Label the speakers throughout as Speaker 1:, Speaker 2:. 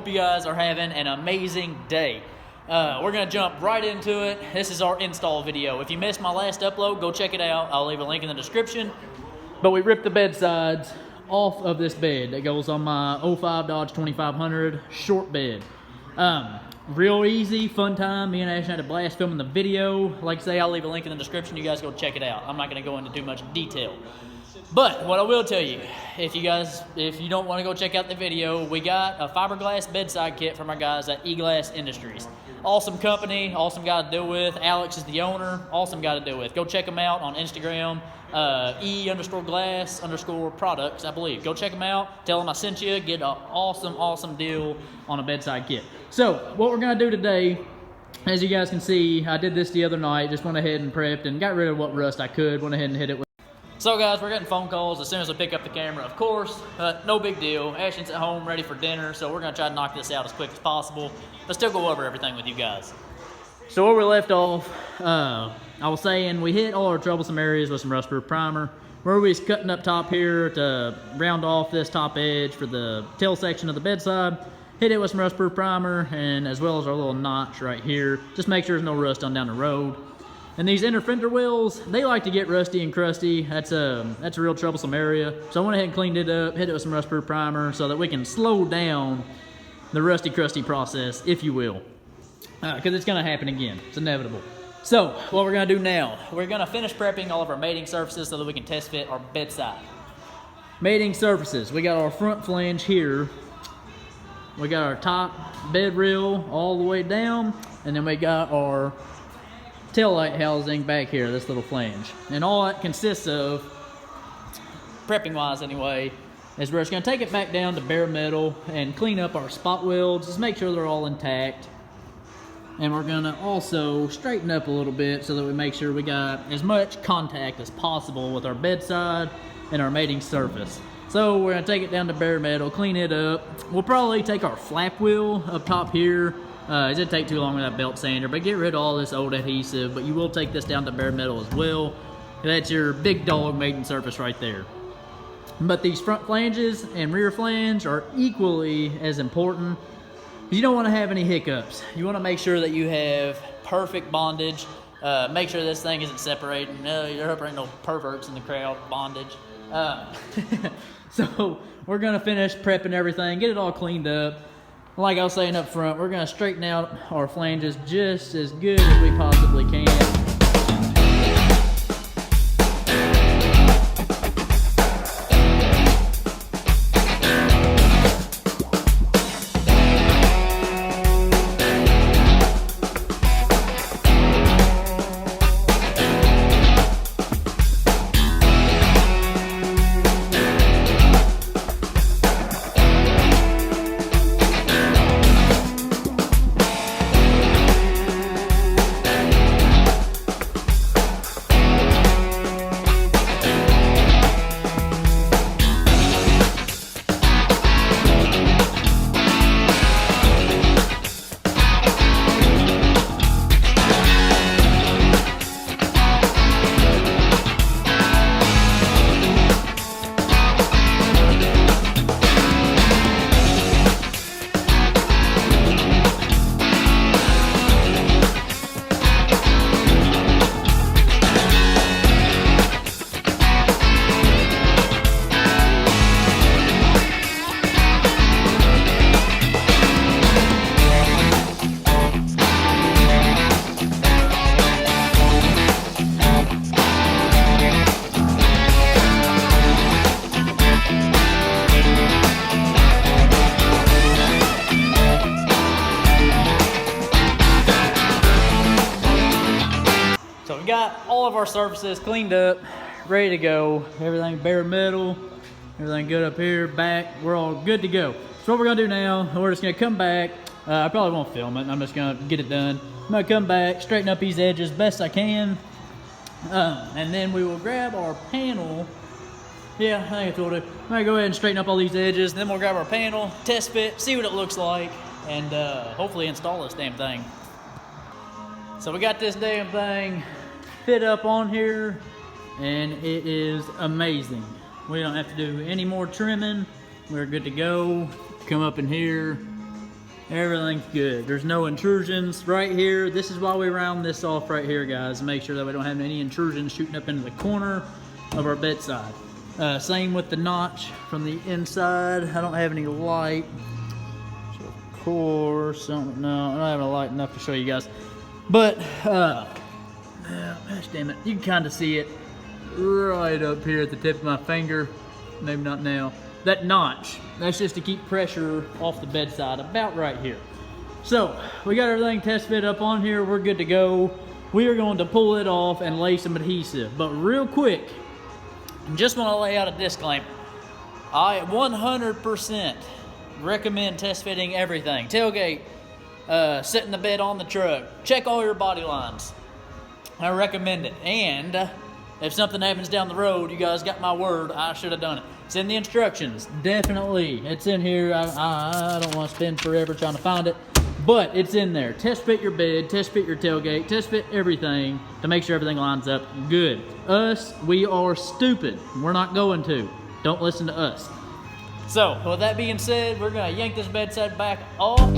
Speaker 1: Hope you guys are having an amazing day. We're gonna jump right into it. This is our install video. If you missed my last upload, go check it out. I'll leave a link in the description. But we ripped the bed sides off of this bed that goes on my 05 Dodge 2500 short bed. Real easy, fun time. Me and Ashton had a blast filming the video. Like I say, I'll leave a link in the description. You guys go check it out. I'm not gonna go into too much detail. But what I will tell you, if you don't want to go check out the video, we got a fiberglass bedside kit from our guys at EGlass Industries. Awesome company, awesome guy to deal with. Alex is the owner, awesome guy to deal with. Go check them out on Instagram, E_glass_products, I believe. Go check them out, tell them I sent you, get an awesome deal on a bedside kit. So what we're gonna do today, as you guys can see, I did this the other night, just went ahead and prepped and got rid of what rust I could, went ahead and hit it with. So guys, we're getting phone calls as soon as I pick up the camera, of course, but no big deal. Ashton's at home ready for dinner, so we're gonna try to knock this out as quick as possible, but still go over everything with you guys. So where we left off, I was saying we hit all our troublesome areas with some rust-proof primer. Where we was cutting up top here to round off this top edge for the tail section of the bedside, hit it with some rust-proof primer, and as well as our little notch right here. Just make sure there's no rust on down the road. And these inner fender wells, they like to get rusty and crusty. That's a real troublesome area. So I went ahead and cleaned it up, hit it with some rust-proof primer so that we can slow down the rusty crusty process, if you will. Because it's gonna happen again, it's inevitable. So what we're gonna do now, we're gonna finish prepping all of our mating surfaces so that we can test fit our bedside. Mating surfaces, we got our front flange here. We got our top bed rail all the way down, and then we got our tail light housing back here, this little flange. And all it consists of, prepping wise anyway, is we're just gonna take it back down to bare metal and clean up our spot welds, just make sure they're all intact. And we're gonna also straighten up a little bit so that we make sure we got as much contact as possible with our bedside and our mating surface. So we're gonna take it down to bare metal, clean it up. We'll probably take our flap wheel up top here. It didn't take too long with that belt sander, but get rid of all this old adhesive. But you will take this down to bare metal as well. That's your big dog mating surface right there. But these front flanges and rear flange are equally as important. You don't want to have any hiccups. You want to make sure that you have perfect bondage. Make sure this thing isn't separating. No, I hope there ain't no perverts in the crowd. Bondage. So we're gonna finish prepping everything, get it all cleaned up. Like I was saying up front, we're gonna straighten out our flanges just as good as we possibly can. So we got all of our surfaces cleaned up, ready to go. Everything bare metal, everything good up here, back, we're all good to go. So what we're gonna do now, we're just gonna come back. I probably won't film it, I'm just gonna get it done. I'm gonna come back, straighten up these edges best I can. And then we will grab our panel. Yeah, I think that's what we'll do. I'm gonna go ahead and straighten up all these edges, then we'll grab our panel, test fit, see what it looks like, and hopefully install this damn thing. So we got this damn thing fit up on here, and it is amazing. We don't have to do any more trimming. We're good to go. Come up in here, Everything's good. There's no intrusions right here. This is why we round this off right here, guys, to make sure that we don't have any intrusions shooting up into the corner of our bedside. Same with the notch from the inside. I don't have any light. So of course, no, I don't have a light enough to show you guys. But, gosh damn it, you can kind of see it right up here at the tip of my finger. Maybe not now. That notch, that's just to keep pressure off the bedside, about right here. So, we got everything test fit up on here. We're good to go. We are going to pull it off and lay some adhesive. But real quick, just want to lay out a disclaimer. I 100% recommend test fitting everything. Tailgate, setting the bed on the truck, check all your body lines. I recommend it. And if something happens down the road, you guys got my word, I should have done it. It's in the instructions, definitely. It's in here. I don't want to spend forever trying to find it, but it's in there. Test fit your bed, test fit your tailgate, test fit everything to make sure everything lines up good. Us, we are stupid. We're not going to. Don't listen to us. So, with that being said, we're gonna yank this bedside back off.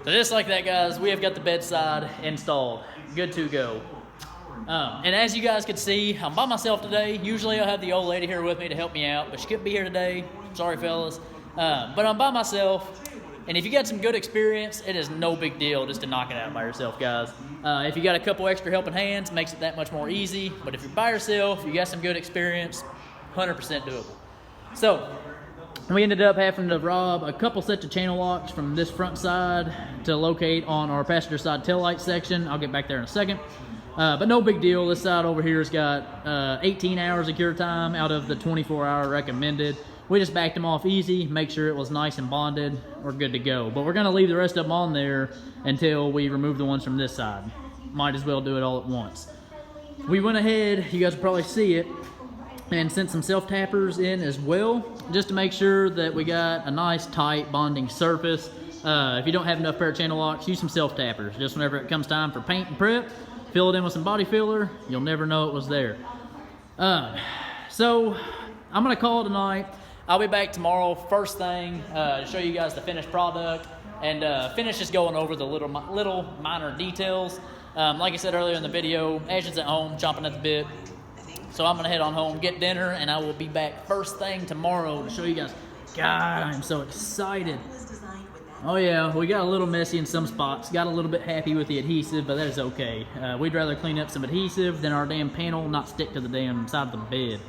Speaker 1: So just like that, guys, we have got the bedside installed. Good to go. And as you guys can see, I'm by myself today. Usually I'll have the old lady here with me to help me out, but she couldn't be here today. Sorry, fellas. But I'm by myself. And if you got some good experience, it is no big deal just to knock it out by yourself, guys. If you got a couple extra helping hands, it makes it that much more easy. But if you're by yourself, you got some good experience, 100% doable. So, we ended up having to rob a couple sets of channel locks from this front side to locate on our passenger side taillight section. I'll get back there in a second. But no big deal. This side over here has got 18 hours of cure time out of the 24-hour recommended. We just backed them off easy, make sure it was nice and bonded. We're good to go. But we're going to leave the rest of them on there until we remove the ones from this side. Might as well do it all at once. We went ahead, you guys will probably see it, and sent some self-tappers in as well, just to make sure that we got a nice tight bonding surface. If you don't have enough pair of channel locks, use some self-tappers. Just whenever it comes time for paint and prep, fill it in with some body filler, you'll never know it was there. So I'm gonna call it a night. I'll be back tomorrow first thing to show you guys the finished product and finish just going over the little minor details. Like I said earlier in the video, Ashton's at home chomping at the bit. So I'm gonna head on home, get dinner, and I will be back first thing tomorrow to show you guys. God, I'm so excited. Oh yeah, we got a little messy in some spots. Got a little bit happy with the adhesive, but that is okay. We'd rather clean up some adhesive than our damn panel not stick to the damn side of the bed.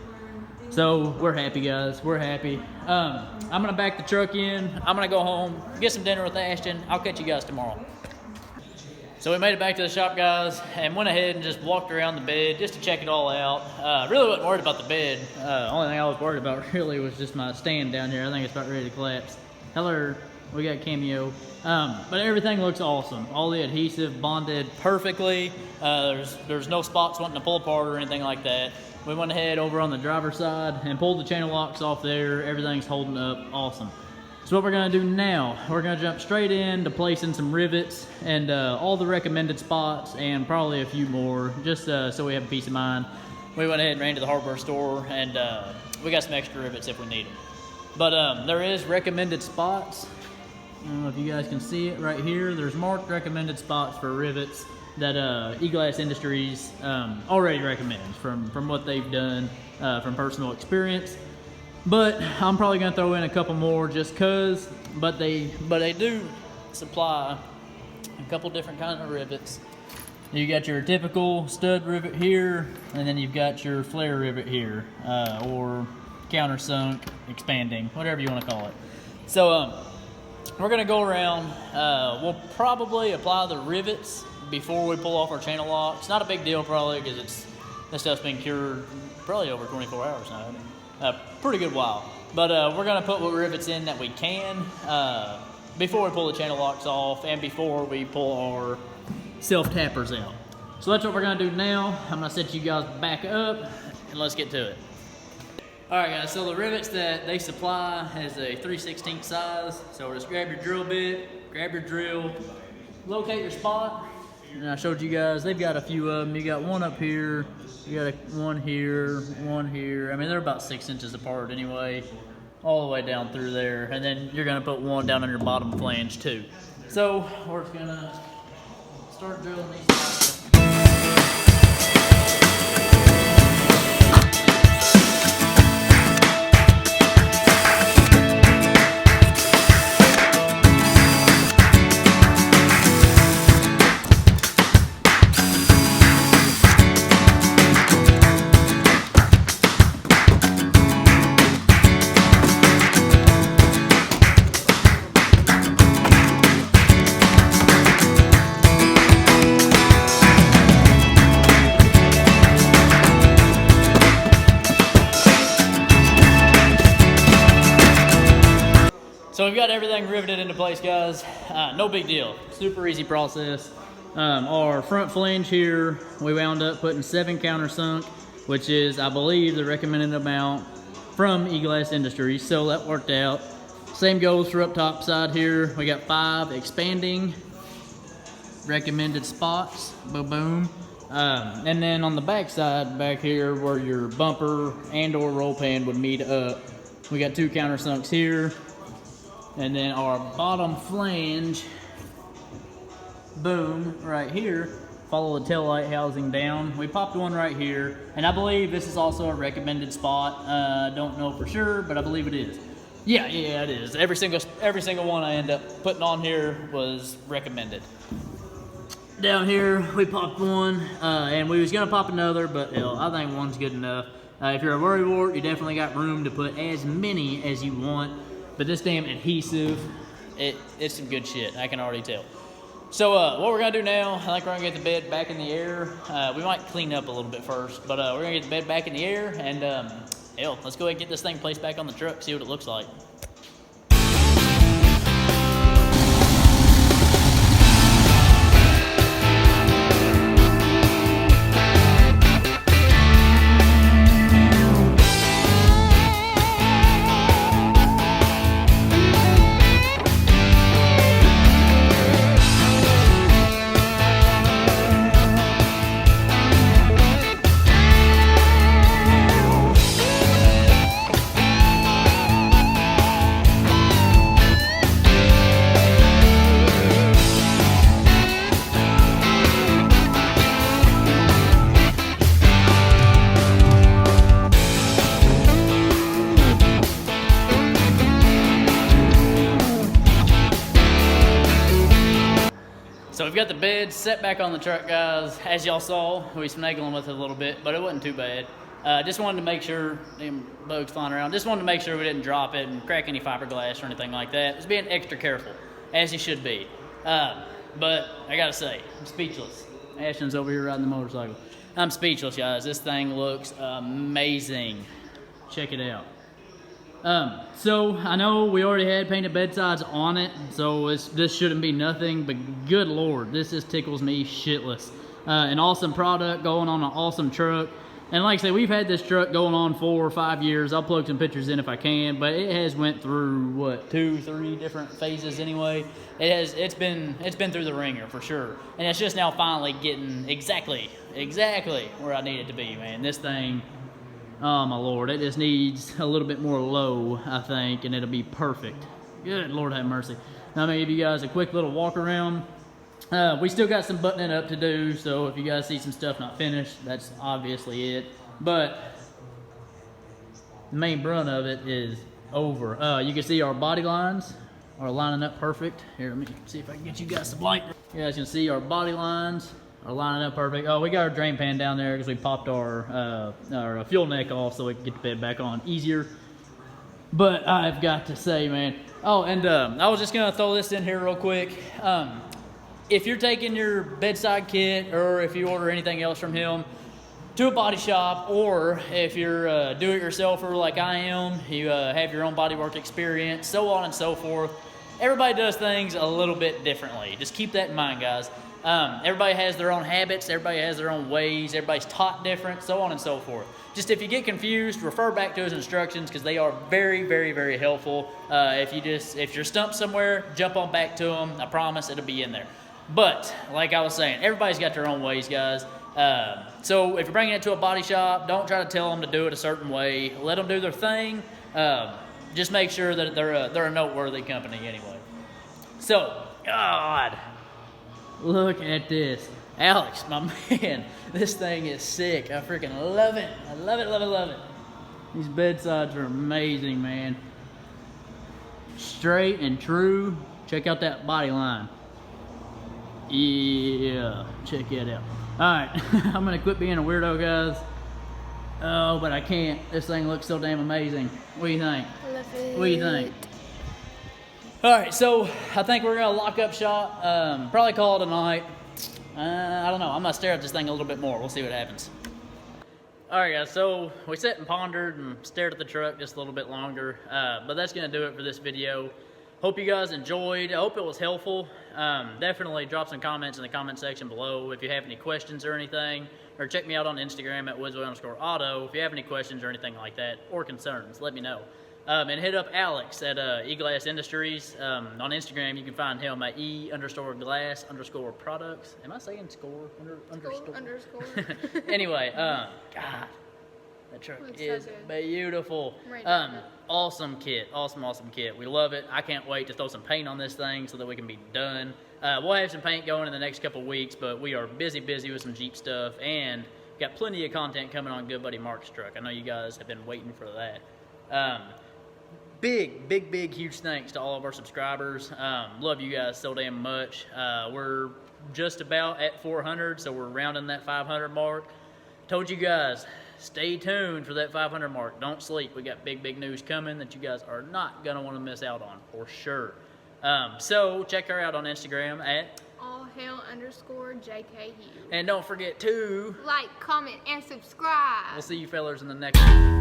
Speaker 1: So we're happy, guys, we're happy. I'm gonna back the truck in. I'm gonna go home, get some dinner with Ashton. I'll catch you guys tomorrow. So we made it back to the shop, guys, and went ahead and just walked around the bed just to check it all out. Really wasn't worried about the bed. Only thing I was worried about really was just my stand down here. I think it's about ready to collapse. Hello, we got Cameo. But everything looks awesome. All the adhesive bonded perfectly. There's no spots wanting to pull apart or anything like that. We went ahead over on the driver's side and pulled the channel locks off there. Everything's holding up awesome. So what we're gonna do now, we're gonna jump straight into placing some rivets and all the recommended spots and probably a few more, just so we have peace of mind. We went ahead and ran to the hardware store and we got some extra rivets if we need them. But there is recommended spots. I don't know if you guys can see it right here. There's marked recommended spots for rivets that EGlass Industries already recommends from what they've done from personal experience. But I'm probably gonna throw in a couple more just cause, but they do supply a couple different kinds of rivets. You got your typical stud rivet here, and then you've got your flare rivet here, or countersunk, expanding, whatever you want to call it. So we're gonna go around. We'll probably apply the rivets before we pull off our channel lock. It's not a big deal probably because this stuff's been cured probably over 24 hours now. Pretty good while. But we're gonna put what rivets in that we can before we pull the channel locks off and before we pull our self tappers out. So that's what we're gonna do now. I'm gonna set you guys back up and let's get to it. All right guys, so the rivets that they supply has a 3/16 size. So just grab your drill bit, grab your drill, locate your spot. And I showed you guys, they've got a few of them. You got one up here, you got one here, one here. I mean, they're about 6 inches apart anyway, all the way down through there. And then you're gonna put one down on your bottom flange too. So we're just gonna start drilling these guys. So we've got everything riveted into place, guys. No big deal, super easy process. Our front flange here, we wound up putting 7 countersunk, which is, I believe, the recommended amount from EGlass Industries, so that worked out. Same goes for up top side here. We got 5 expanding recommended spots, boom, boom. And then on the back side, back here, where your bumper and or roll pan would meet up, we got 2 countersunks here. And then our bottom flange, boom, right here, follow the tail light housing down. We popped one right here, and I believe this is also a recommended spot. Don't know for sure, but I believe it is. Yeah, it is. Every single one I end up putting on here was recommended. Down here, we popped one, and we was gonna pop another, but I think one's good enough. If you're a worrywart, you definitely got room to put as many as you want. But this damn adhesive, it's some good shit, I can already tell. So what we're gonna do now, I think we're gonna get the bed back in the air. We might clean up a little bit first, but we're gonna get the bed back in the air, and let's go ahead and get this thing placed back on the truck, see what it looks like. So we've got the bed set back on the truck, guys. As y'all saw, we was finagling with it a little bit, but it wasn't too bad. Just wanted to make sure, them bugs flying around, just wanted to make sure we didn't drop it and crack any fiberglass or anything like that. Just being extra careful, as you should be. But I gotta say, I'm speechless. Ashton's over here riding the motorcycle. I'm speechless, guys. This thing looks amazing. Check it out. So I know we already had painted bedsides on it, so this shouldn't be nothing, but good Lord, this just tickles me shitless. An awesome product going on an awesome truck. And like I said, we've had this truck going on 4 or 5 years. I'll plug some pictures in if I can, but it has went through what, 2, 3 different phases anyway. It's been through the ringer for sure. And it's just now finally getting exactly where I need it to be, man. This thing, oh my Lord, it just needs a little bit more low, I think, and it'll be perfect. Good Lord have mercy. Now I'm gonna give you guys a quick little walk around. We still got some buttoning up to do, so if you guys see some stuff not finished, that's obviously it. But the main brunt of it is over. You can see our body lines are lining up perfect. Here, let me see if I can get you guys some light. You guys can see our body lines are lining up perfect. Oh, we got our drain pan down there because we popped our fuel neck off so we can get the bed back on easier. But I've got to say, man. Oh, and I was just gonna throw this in here real quick. If you're taking your bedside kit or if you order anything else from him to a body shop, or if you're a do-it-yourselfer like I am, you have your own bodywork experience, so on and so forth. Everybody does things a little bit differently. Just keep that in mind, guys. Everybody has their own habits, everybody has their own ways, everybody's taught different, so on and so forth. Just if you get confused, refer back to his instructions because they are very, very, very helpful. If you're stumped somewhere, jump on back to them. I promise it'll be in there. But like I was saying, everybody's got their own ways, guys. So if you're bringing it to a body shop, don't try to tell them to do it a certain way. Let them do their thing. Just make sure that they're a noteworthy company anyway. So, God, look at this. Alex, my man, this thing is sick. I freaking love it. I love it, love it, love it. These bedsides are amazing, man. Straight and true. Check out that body line. Yeah, check it out. Alright, I'm gonna quit being a weirdo, guys. Oh, but I can't. This thing looks so damn amazing. What do you think?
Speaker 2: Love it.
Speaker 1: What do you think? Alright, so I think we're gonna lock up shop. Probably call it a night. I don't know. I'm gonna stare at this thing a little bit more. We'll see what happens. Alright, guys, so we sat and pondered and stared at the truck just a little bit longer. But that's gonna do it for this video. Hope you guys enjoyed. I hope it was helpful. Definitely drop some comments in the comment section below if you have any questions or anything. Or check me out on Instagram at Woodsway_auto. If you have any questions or anything like that, or concerns, let me know. And hit up Alex at EGlass Industries. On Instagram, you can find him at E_glass_products. Am I saying score?
Speaker 2: Underscore.
Speaker 1: Anyway, God. That truck is so beautiful. Awesome kit. Awesome kit. We love it. I can't wait to throw some paint on this thing so that we can be done. We'll have some paint going in the next couple weeks, but we are busy with some Jeep stuff and got plenty of content coming on Good Buddy Mark's truck. I know you guys have been waiting for that. Big, huge thanks to all of our subscribers. Love you guys so damn much. We're just about at 400, so we're rounding that 500 mark. Told you guys, stay tuned for that 500 mark. Don't sleep. We got big news coming that you guys are not going to want to miss out on, for sure. So check her out on Instagram at
Speaker 2: allhail_JKU.
Speaker 1: And don't forget to
Speaker 2: like, comment, and subscribe.
Speaker 1: We'll see you fellers in the next one.